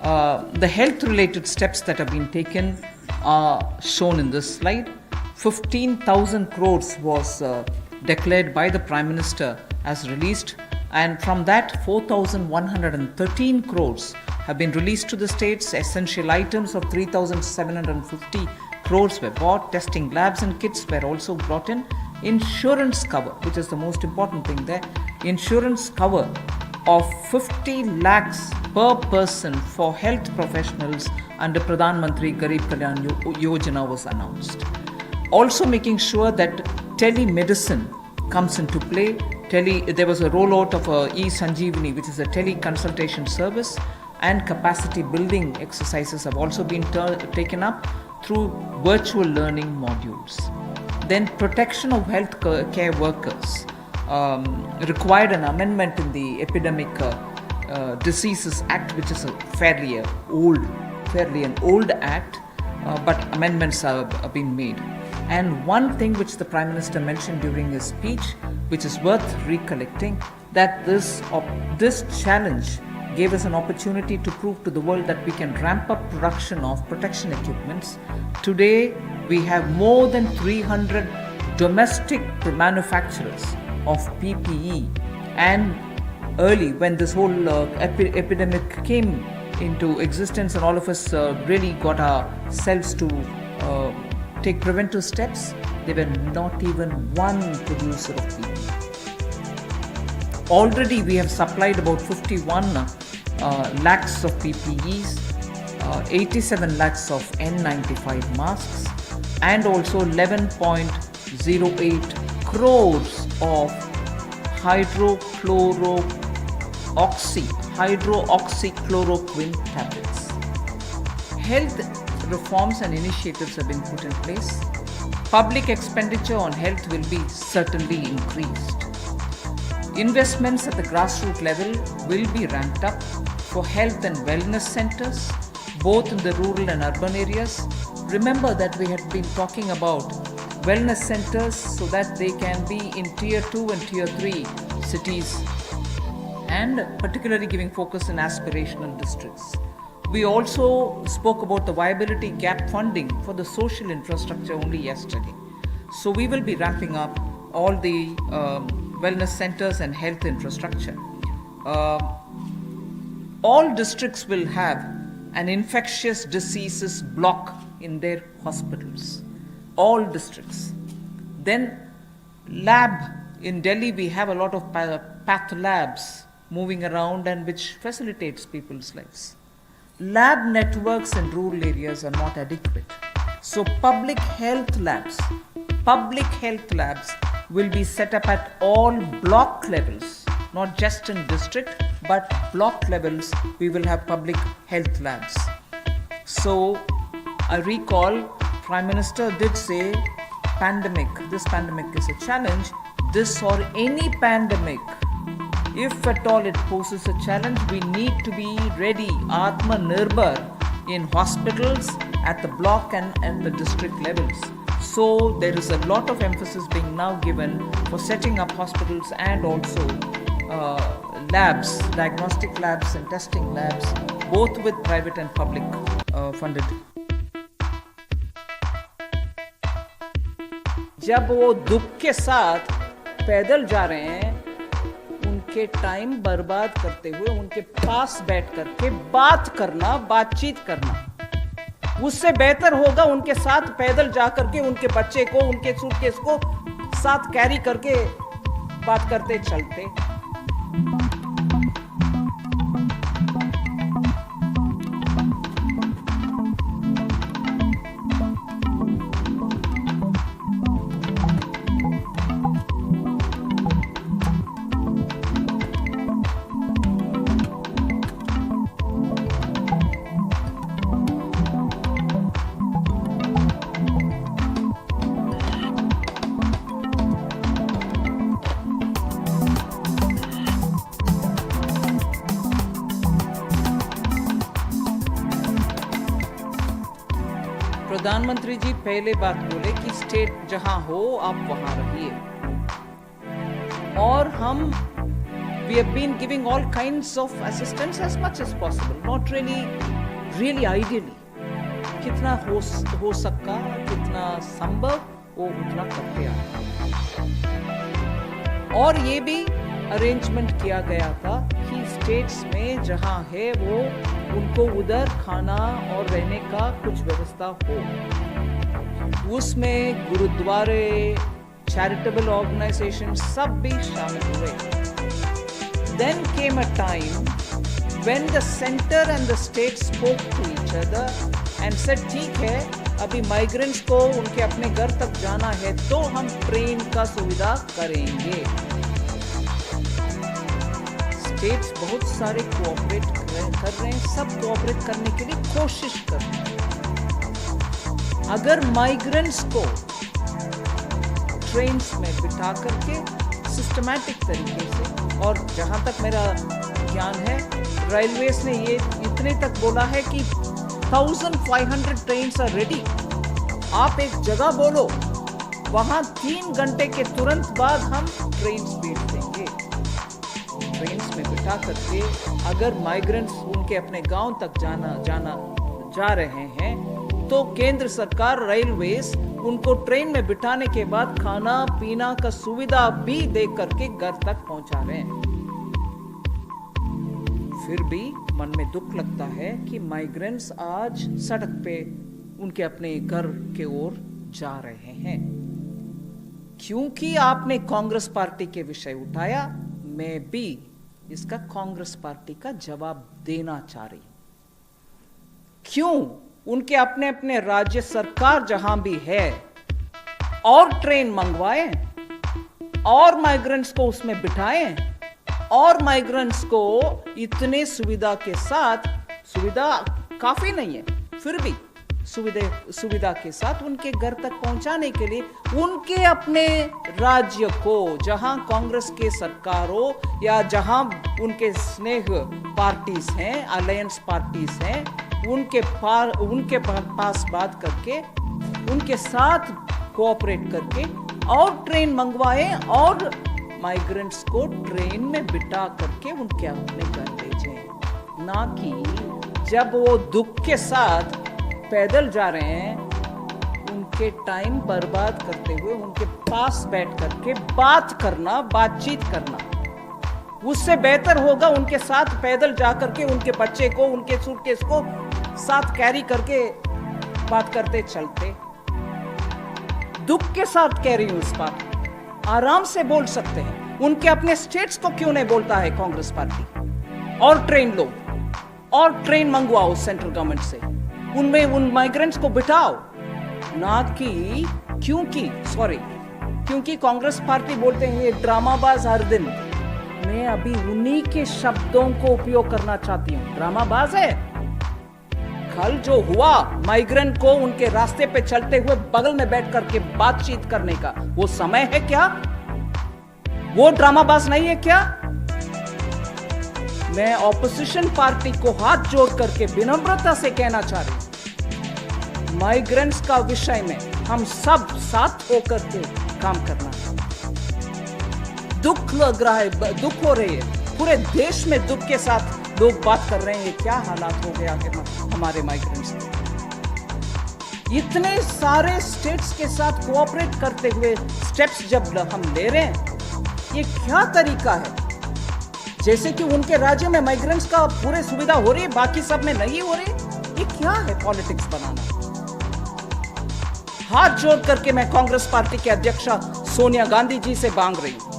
The health-related steps that have been taken are shown in this slide. 15,000 crores was declared by the Prime Minister as released, and from that 4,113 crores have been released to the states. Essential items of 3,750 crores were bought. Testing labs and kits were also brought in. Insurance cover, which is the most important thing there, insurance cover of 50 lakhs per person for health professionals under Pradhan Mantri Garib Kalyan Yojana was announced. Also making sure that telemedicine comes into play. There was a rollout of e-Sanjeevani, which is a teleconsultation service, and capacity building exercises have also been taken up through virtual learning modules. Then protection of health care workers required an amendment in the Epidemic Diseases Act, which is a fairly an old act, but amendments have been made. And one thing which the Prime Minister mentioned during his speech, which is worth recollecting, that this challenge gave us an opportunity to prove to the world that we can ramp up production of protection equipments. Today, we have more than 300 domestic manufacturers of PPE, and early when this whole epidemic came into existence and all of us really got ourselves to take preventive steps, there were not even one producer of PPE. Already we have supplied about 51 lakhs of PPEs, 87 lakhs of N95 masks, and also 11.08 crores of hydroxychloroquine tablets. Health reforms and initiatives have been put in place. Public expenditure on health will be certainly increased. Investments at the grassroots level will be ramped up for health and wellness centers, both in the rural and urban areas. Remember that we had been talking about wellness centers so that they can be in tier 2 and tier 3 cities, and particularly giving focus in aspirational districts. We also spoke about the viability gap funding for the social infrastructure only yesterday. So we will be ramping up all the wellness centers and health infrastructure. All districts will have an infectious diseases block in their hospitals. All districts. Then lab in Delhi, we have a lot of path labs moving around and which facilitates people's lives. Lab networks in rural areas are not adequate. So public health labs will be set up at all block levels, not just in district, but block levels. We will have public health labs. So I recall Prime Minister did say this pandemic is a challenge. This or any pandemic, if at all it poses a challenge, we need to be ready, Atmanirbhar, in hospitals, at the block and the district levels. So there is a lot of emphasis being now given for setting up hospitals and also labs, diagnostic labs and testing labs, both with private and public funded. जब वो दुख के साथ पैदल जा रहे हैं, उनके टाइम बर्बाद करते हुए उनके पास बैठ करके बातचीत करना उससे बेहतर होगा उनके साथ पैदल जा करके उनके बच्चे को, उनके सूटकेस को साथ कैरी करके बात करते चलते. प्रधानमंत्री जी पहले बात बोले कि स्टेट जहां हो आप वहां रहिए, और हम We have been giving all kinds of assistance as much as possible, not really ideally. कितना हो सका, कितना संभव वो उतना करते आए। और ये भी अरेंजमेंट किया गया था कि स्टेट्स में जहां है वो उनको उधर खाना और रहने का कुछ व्यवस्था हो। उसमें गुरुद्वारे, चैरिटेबल ऑर्गेनाइजेशन सब भी शामिल हुए। Then came a time when the center and the state spoke to each other and said, ठीक है, अभी माइग्रेंट्स को उनके अपने घर तक जाना है तो हम ट्रेन का सुविधा करेंगे। स्टेट्स बहुत सारे कोऑपरेट कर रहे हैं, सब कोऑपरेट करने के लिए कोशिश कर रहे हैं। अगर माइग्रेंट्स को ट्रेन्स में बिठा करके सिस्टमैटिक तरीके से, और जहां तक मेरा ज्ञान है रेलवेज ने ये इतने तक बोला है कि 1500 ट्रेन्स आर रेडी। आप एक जगह बोलो, वहां 3 घंटे के तुरंत बाद हम ट्रेन्स भेज देंगे। ट्रेन्स में बिठा करके अगर माइग्रेंट्स उनके अपने गांव तक जा रहे हैं तो केंद्र सरकार रेलवेज उनको ट्रेन में बिठाने के बाद खाना पीना का सुविधा भी दे करके घर तक पहुंचा रहे हैं। फिर भी मन में दुख लगता है कि माइग्रेंट्स आज सड़क पे उनके अपने घर के ओर जा रहे हैं। क्योंकि आपने कांग्रेस पार्टी के विषय उठाया, मैं भी इसका कांग्रेस पार्टी का जवाब देना चाह रही हूं। क्यों उनके अपने अपने राज्य सरकार जहां भी है और ट्रेन मंगवाएं और माइग्रेंट्स को उसमें बिठाएं और माइग्रेंट्स को इतने सुविधा के साथ, सुविधा काफी नहीं है फिर भी सुविधा के साथ उनके घर तक पहुंचाने के लिए उनके अपने राज्य को, जहां कांग्रेस के सरकार हो या जहां उनके स्नेह पार्टीज हैं, अलायंस पार्टीज हैं, उनके पास बात करके उनके साथ कोऑपरेट करके और ट्रेन मंगवाएं और माइग्रेंट्स को ट्रेन में बिठा करके उनके अपने घर भेजें। ना कि जब वो दुख के साथ पैदल जा रहे हैं उनके टाइम बर्बाद करते हुए उनके पास बैठ करके बातचीत करना। उससे बेहतर होगा उनके साथ पैदल जा करके उनके बच्चे को, उनके सूटकेस को साथ कैरी करके बात करते चलते। दुख के साथ कह रही हूं इस बात, आराम से बोल सकते हैं। उनके अपने स्टेट्स को क्यों नहीं बोलता है कांग्रेस पार्टी? और ट्रेन लो और ट्रेन मंगवाओ सेंट्रल गवर्नमेंट से, उनमें उन माइग्रेंट्स को बिठाओ। ना कि क्योंकि कांग्रेस पार्टी बोलते हैं ये ड्रामाबाज हर दिन। मैं अभी उन्हीं के शब्दों को उपयोग करना चाहती हूं। ड्रामाबाज है। कल जो हुआ माइग्रेंट को उनके रास्ते पे चलते हुए बगल में बैठ करके बातचीत करने का, वो समय है क्या? वो ड्रामाबाज नहीं है क्या? मैं ऑपोजिशन पार्टी को हाथ जोड़ करके विनम्रता से कहना चाह रही हूं, माइग्रेंट्स का विषय में हम सब साथ होकर के काम करना है। दुख लग रहा है, दुख हो रही है, पूरे देश में दुख के साथ लोग बात कर रहे हैं क्या हालात हो गया है हमारे माइग्रेंट्स। इतने सारे स्टेट्स के साथ कोऑपरेट करते हुए स्टेप्स जब हम ले रहे हैं, ये क्या तरीका है? जैसे कि उनके राज्य में माइग्रेंट्स का पूरे सुविधा हो रही है, बाकी सब में नहीं हो रही। ये क्या है पॉलिटिक्स बनाना? हाथ जोड़ करके मैं कांग्रेस पार्टी के अध्यक्षा सोनिया गांधी जी से मांग रही हूं,